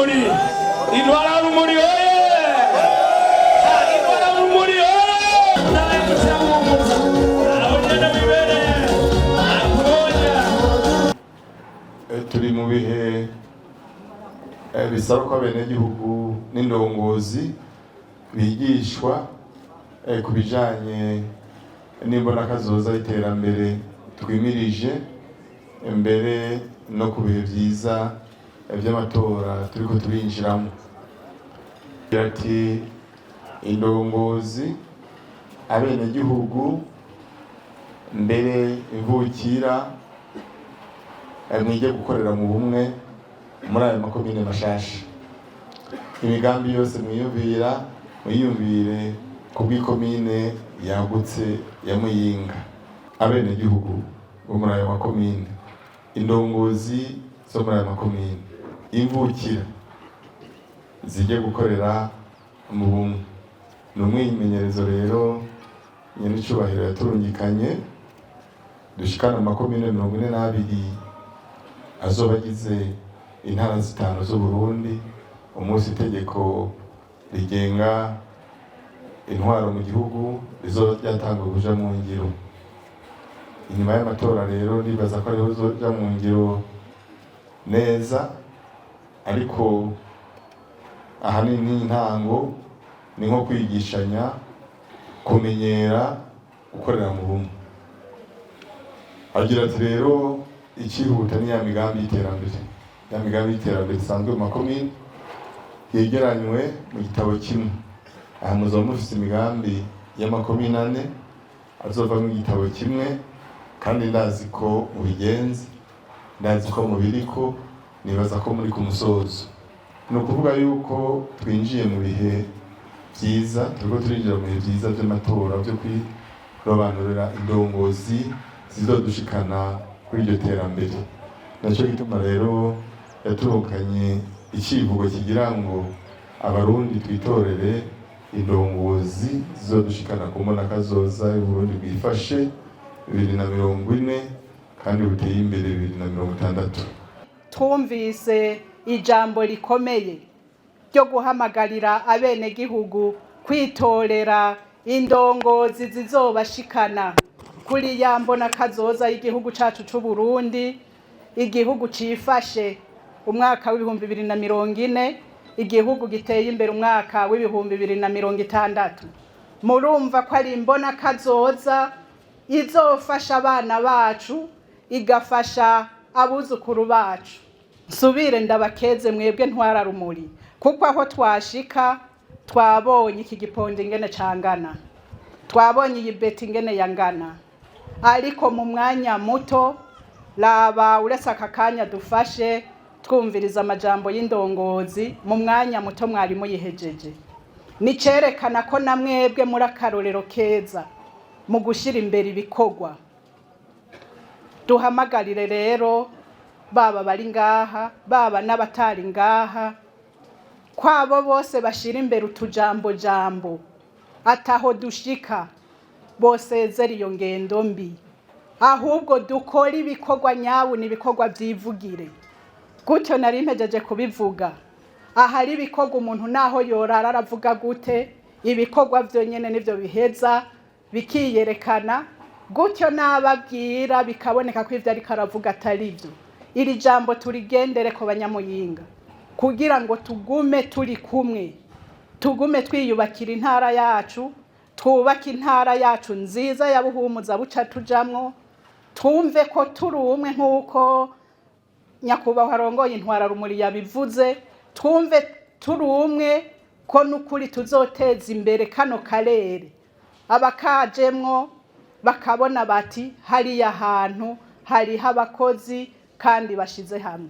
rumuri, intwara rumuri oye, intwara rumuri oye. Turi mu bihe bisaba ko abenegihugu n'indongozi bigishwa ku bijanye n'imbonakazoza y'iterambere twimirije mbere no ku bihe vyiza vy'amatora turiko turinjiramo. Ati indongozi abenegihugu mbere imvukira mwige gukorera mu bumwe muri ayo makomine mashasha. Imigambi yose mwiyumvire ku bw'ikomine yagutse ya Muyinga. Abenegihugu bo muri ayo makomine, indongozi zo muri ayo makomine, imvukira zijye gukorera mu bumwe. Ni umwimenyerezo rero nyenicubahiro yaturungikanye dushikana amakomine 42 azoba agize intara zitanu z'Uburundi umunsi itegeko rigenga intwaro mu gihugu rizoba ryatangwa kuja mu ngiro. Inyuma y'amatora rero nibaza ko ariho zoja mu ngiro neza, ariko ahanini intango ni nko kwigishanya kumenyera gukorera mu bumwe. Agira ati rero ikihuta ni ya migambi y'iterambere. Ya migambi y'iterambere isanzwe mu makomine yegeranywe mu gitabo kimwe. Aha muzoba mufise imigambi y'amakomine 4 azova mu gitabo kimwe, kandi ndazi ko mubigenze, ndazi ko mubiriko, nibaza ko muri ku musozo. Ni ukuvuga yuko twinjiye mu bihe vyiza, turiko turinjira mu bihe vyiza vy'amatora vyo kwirobanurira indongozi zizodushikana kuri iryo terambere. Naco gituma rero yaturukanye icivugo kigira ngo abarundi twitorere indongozi zizodushikana ku mbonakazoza y'Uburundi bwifashe 2040 kandi buteye imbere 2060. Twumvise ijambo rikomeye ryo guhamagarira abenegihugu kwitorera indongozi zizobashikana kuri ya mbonakazoza y'igihugu cacu c'u Burundi, igihugu cifashe umwaka w'2040, igihugu giteye imbere umwaka w'2060. Murumva ko ari imbonakazoza izofasha abana bacu, igafasha abuzukuru bacu. Nsubire ndabakeze mwebwe ntwara rumuri, kuko aho twashika twabonye iki gipondo ingene cangana, twabonye iyi beti ingene yangana, ariko mu mwanya muto laba uretse aka kanya dufashe twumviriza amajambo y'indongozi, mu mwanya muto mwari muyihejeje. Nicerekana ko na mwebwe muri akarorero keza mu gushira imbere ibikorwa. Duhamagarire rero baba bari ngaha, baba n'abatari ngaha, kwabo bose bashira imbere utujambo jambo, ataho dushika bosezera iyo ngendo mbi, ahubwo dukora ibikorwa nyabu n'ibikorwa vyivugire. Gutyo nari mpejeje kubivuga, ahari ibikorwa umuntu naho yorara aravuga gute, ibikorwa vyo nyene nivyo biheza bikiyerekana, gutyo nababwira bikaboneka ko ivyo ariko aravuga atari vyo. Iri jambo turigendere ko Banyamuyinga kugira ngo tugume turi kumwe, tugume twiyubakira intara yacu, twubaka intara yacu nziza ya Buhumuza buca tujamwo, twumve ko turi umwe nk'uko nyakubahwa arongoye intwara rumuri yabivuze, twumve turi umwe ko n'ukuri tuzoteza imbere kano karere. Abakajemwo bakabona bati hariya hantu hariho abakozi kandi bashize hamwe.